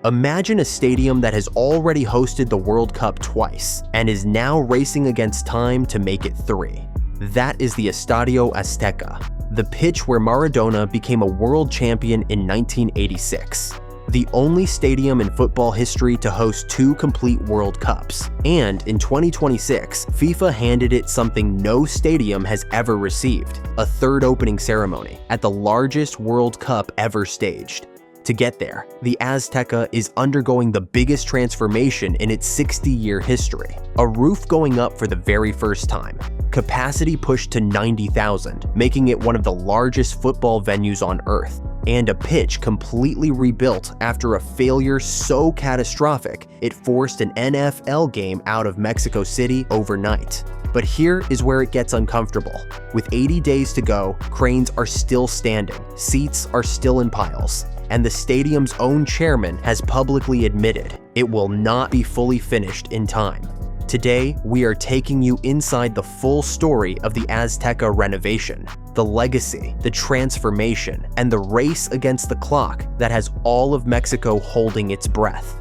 Imagine a stadium that has already hosted the World Cup twice and is now racing against time to make it 3. That is the Estadio Azteca, the pitch where Maradona became a world champion in 1986. The only stadium in football history to host 2 complete World Cups. And in 2026, FIFA handed it something no stadium has ever received: a 3rd opening ceremony at the largest World Cup ever staged. To get there, the Azteca is undergoing the biggest transformation in its 60-year history. A roof going up for the very first time, capacity pushed to 90,000, making it one of the largest football venues on Earth, and a pitch completely rebuilt after a failure so catastrophic it forced an NFL game out of Mexico City overnight. But here is where it gets uncomfortable. With 80 days to go, cranes are still standing, seats are still in piles, and the stadium's own chairman has publicly admitted it will not be fully finished in time. Today, we are taking you inside the full story of the Azteca renovation, the legacy, the transformation, and the race against the clock that has all of Mexico holding its breath.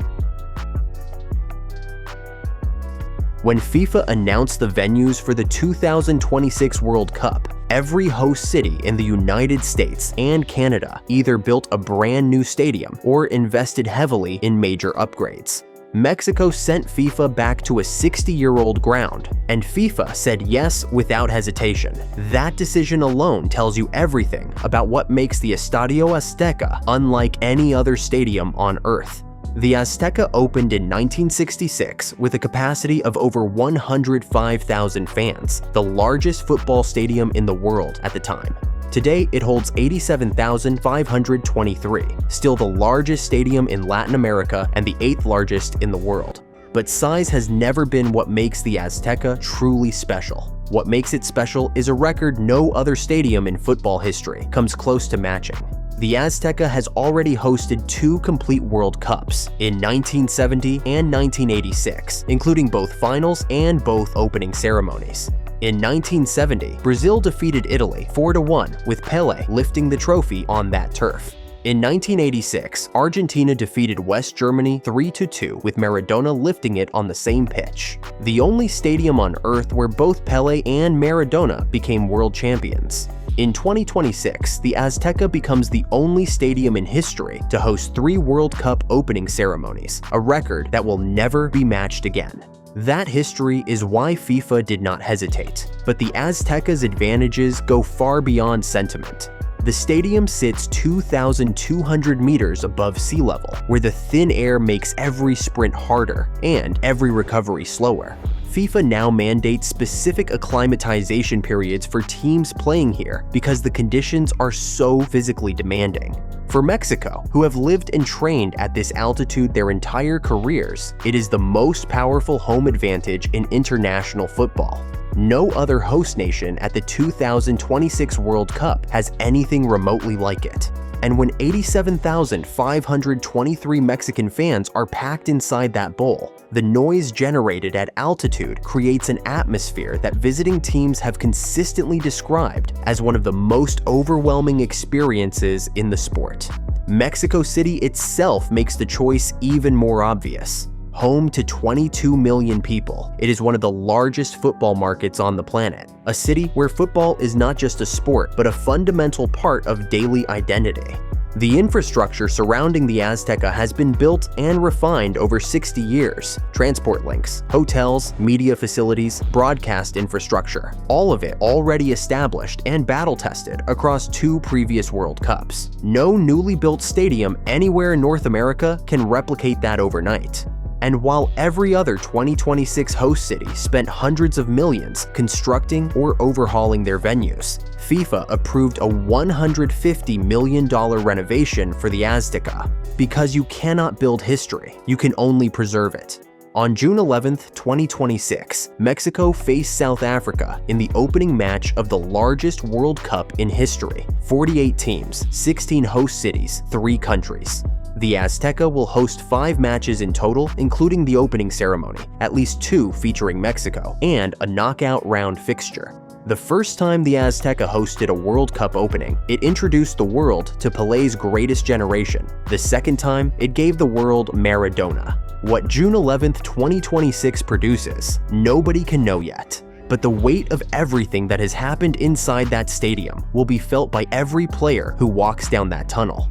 When FIFA announced the venues for the 2026 World Cup, every host city in the United States and Canada either built a brand new stadium or invested heavily in major upgrades. Mexico sent FIFA back to a 60-year-old ground, and FIFA said yes without hesitation. That decision alone tells you everything about what makes the Estadio Azteca unlike any other stadium on Earth. The Azteca opened in 1966 with a capacity of over 105,000 fans, the largest football stadium in the world at the time. Today, it holds 87,523, still the largest stadium in Latin America and the 8th largest in the world. But size has never been what makes the Azteca truly special. What makes it special is a record no other stadium in football history comes close to matching. The Azteca has already hosted 2 complete World Cups in 1970 and 1986, including both finals and both opening ceremonies. In 1970, Brazil defeated Italy 4-1, with Pelé lifting the trophy on that turf. In 1986, Argentina defeated West Germany 3-2, with Maradona lifting it on the same pitch. The only stadium on Earth where both Pelé and Maradona became world champions. In 2026, the Azteca becomes the only stadium in history to host 3 World Cup opening ceremonies, a record that will never be matched again. That history is why FIFA did not hesitate, but the Azteca's advantages go far beyond sentiment. The stadium sits 2,200 meters above sea level, where the thin air makes every sprint harder and every recovery slower. FIFA now mandates specific acclimatization periods for teams playing here because the conditions are so physically demanding. For Mexico, who have lived and trained at this altitude their entire careers, it is the most powerful home advantage in international football. No other host nation at the 2026 World Cup has anything remotely like it. And when 87,523 Mexican fans are packed inside that bowl, the noise generated at altitude creates an atmosphere that visiting teams have consistently described as one of the most overwhelming experiences in the sport. Mexico City itself makes the choice even more obvious. Home to 22 million people, it is one of the largest football markets on the planet, a city where football is not just a sport but a fundamental part of daily identity. The infrastructure surrounding the Azteca has been built and refined over 60 years. Transport links, hotels, media facilities, broadcast infrastructure, all of it already established and battle-tested across 2 previous World Cups. No newly built stadium anywhere in North America can replicate that overnight. And while every other 2026 host city spent hundreds of millions constructing or overhauling their venues, FIFA approved a $150 million renovation for the Azteca. Because you cannot build history, you can only preserve it. On June 11, 2026, Mexico faced South Africa in the opening match of the largest World Cup in history. 48 teams, 16 host cities, 3 countries. The Azteca will host 5 matches in total, including the opening ceremony, at least 2 featuring Mexico, and a knockout round fixture. The first time the Azteca hosted a World Cup opening, it introduced the world to Pelé's greatest generation. The second time, it gave the world Maradona. What June 11th, 2026 produces, nobody can know yet. But the weight of everything that has happened inside that stadium will be felt by every player who walks down that tunnel.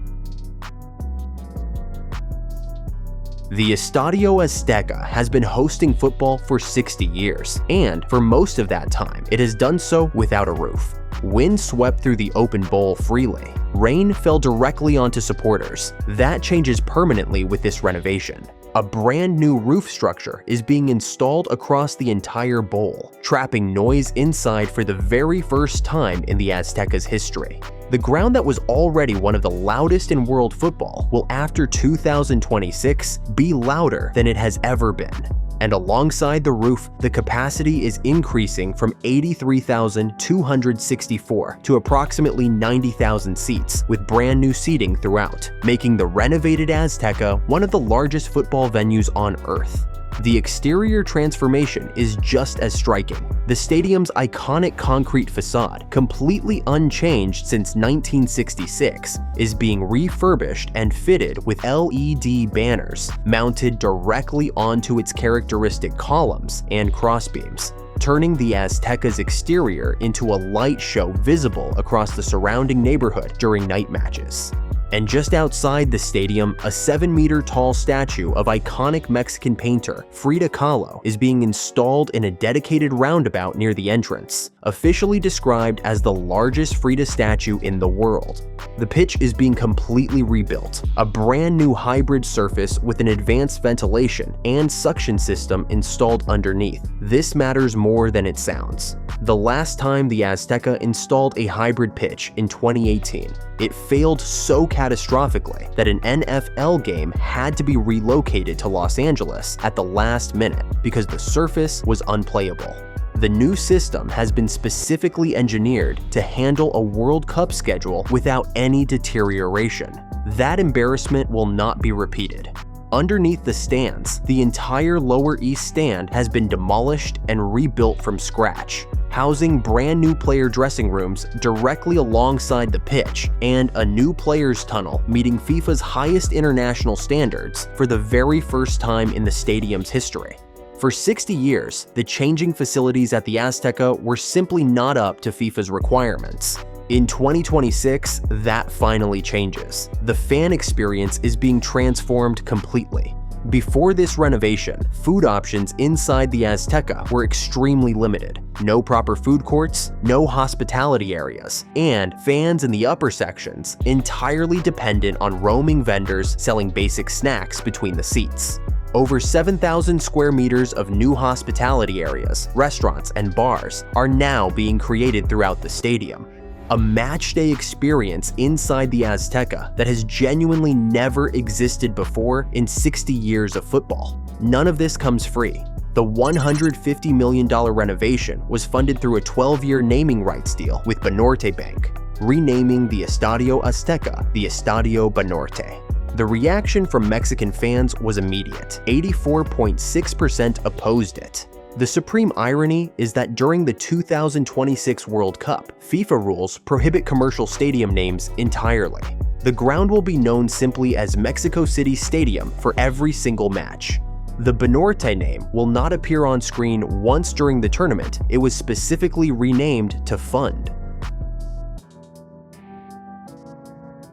The Estadio Azteca has been hosting football for 60 years, and for most of that time, it has done so without a roof. Wind swept through the open bowl freely. Rain fell directly onto supporters. That changes permanently with this renovation. A brand new roof structure is being installed across the entire bowl, trapping noise inside for the very first time in the Azteca's history. The ground that was already one of the loudest in world football will, after 2026, be louder than it has ever been. And alongside the roof, the capacity is increasing from 83,264 to approximately 90,000 seats, with brand new seating throughout, making the renovated Azteca one of the largest football venues on Earth. The exterior transformation is just as striking. The stadium's iconic concrete facade, completely unchanged since 1966, is being refurbished and fitted with LED banners mounted directly onto its characteristic columns and crossbeams, turning the Azteca's exterior into a light show visible across the surrounding neighborhood during night matches. And just outside the stadium, a 7-meter tall statue of iconic Mexican painter Frida Kahlo is being installed in a dedicated roundabout near the entrance, officially described as the largest Frida statue in the world. The pitch is being completely rebuilt, a brand new hybrid surface with an advanced ventilation and suction system installed underneath. This matters more than it sounds. The last time the Azteca installed a hybrid pitch in 2018, it failed so catastrophically that an NFL game had to be relocated to Los Angeles at the last minute because the surface was unplayable. The new system has been specifically engineered to handle a World Cup schedule without any deterioration. That embarrassment will not be repeated. Underneath the stands, the entire lower east stand has been demolished and rebuilt from scratch, housing brand new player dressing rooms directly alongside the pitch and a new players tunnel meeting FIFA's highest international standards for the very first time in the stadium's history. For 60 years, the changing facilities at the Azteca were simply not up to FIFA's requirements. In 2026, that finally changes. The fan experience is being transformed completely. Before this renovation, food options inside the Azteca were extremely limited. No proper food courts, no hospitality areas, and fans in the upper sections entirely dependent on roaming vendors selling basic snacks between the seats. Over 7,000 square meters of new hospitality areas, restaurants, and bars are now being created throughout the stadium. A matchday experience inside the Azteca that has genuinely never existed before in 60 years of football. None of this comes free. The $150 million renovation was funded through a 12-year naming rights deal with Banorte Bank, renaming the Estadio Azteca the Estadio Banorte. The reaction from Mexican fans was immediate. 84.6% opposed it. The supreme irony is that during the 2026 World Cup, FIFA rules prohibit commercial stadium names entirely. The ground will be known simply as Mexico City Stadium for every single match. The Banorte name will not appear on screen once during the tournament. It was specifically renamed to fund.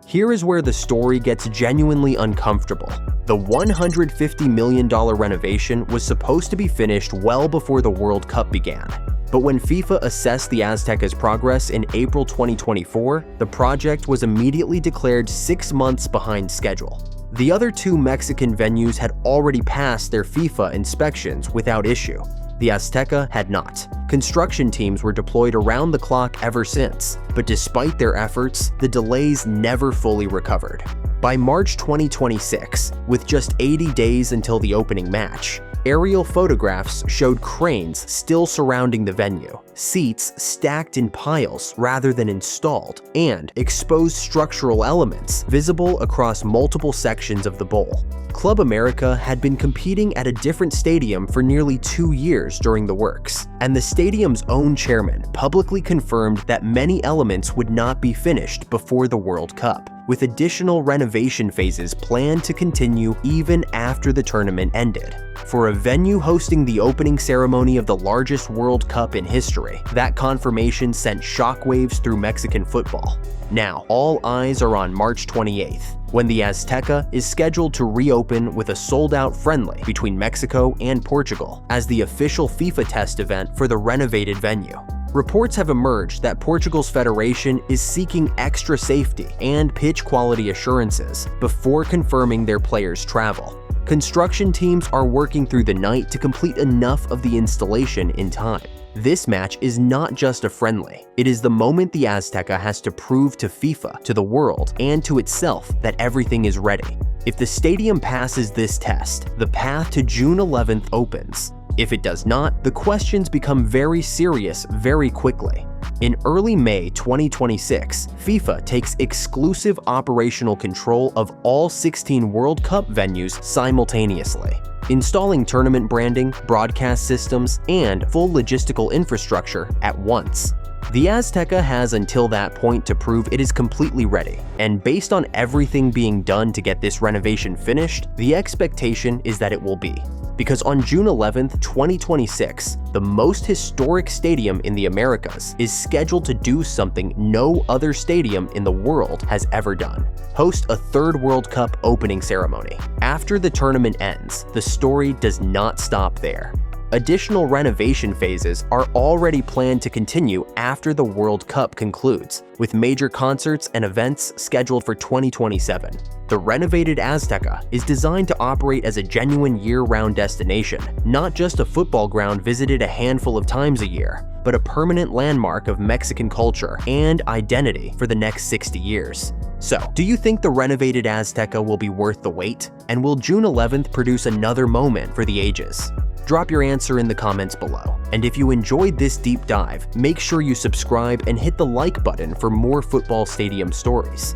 Here is where the story gets genuinely uncomfortable. The $150 million renovation was supposed to be finished well before the World Cup began. But when FIFA assessed the Azteca's progress in April 2024, the project was immediately declared 6 months behind schedule. The other two Mexican venues had already passed their FIFA inspections without issue. The Azteca had not. Construction teams were deployed around the clock ever since, but despite their efforts, the delays never fully recovered. By March 2026, with just 80 days until the opening match, Aerial photographs showed cranes still surrounding the venue, seats stacked in piles rather than installed, and exposed structural elements visible across multiple sections of the bowl. Club America had been competing at a different stadium for nearly 2 years during the works, and the stadium's own chairman publicly confirmed that many elements would not be finished before the World Cup, with additional renovation phases planned to continue even after the tournament ended. For a venue hosting the opening ceremony of the largest World Cup in history, that confirmation sent shockwaves through Mexican football. Now, all eyes are on March 28th, when the Azteca is scheduled to reopen with a sold-out friendly between Mexico and Portugal as the official FIFA test event for the renovated venue. Reports have emerged that Portugal's federation is seeking extra safety and pitch quality assurances before confirming their players' travel. Construction teams are working through the night to complete enough of the installation in time. This match is not just a friendly. It is the moment the Azteca has to prove to FIFA, to the world, and to itself that everything is ready. If the stadium passes this test, the path to June 11th opens. If it does not, the questions become very serious very quickly. In early May 2026, FIFA takes exclusive operational control of all 16 World Cup venues simultaneously, installing tournament branding, broadcast systems, and full logistical infrastructure at once. The Azteca has until that point to prove it is completely ready, and based on everything being done to get this renovation finished, the expectation is that it will be. Because on June 11th, 2026, the most historic stadium in the Americas is scheduled to do something no other stadium in the world has ever done: host a third World Cup opening ceremony. After the tournament ends, the story does not stop there. Additional renovation phases are already planned to continue after the World Cup concludes, with major concerts and events scheduled for 2027. The renovated Azteca is designed to operate as a genuine year-round destination, not just a football ground visited a handful of times a year, but a permanent landmark of Mexican culture and identity for the next 60 years. So, do you think the renovated Azteca will be worth the wait? And will June 11th produce another moment for the ages? Drop your answer in the comments below. And if you enjoyed this deep dive, make sure you subscribe and hit the like button for more football stadium stories.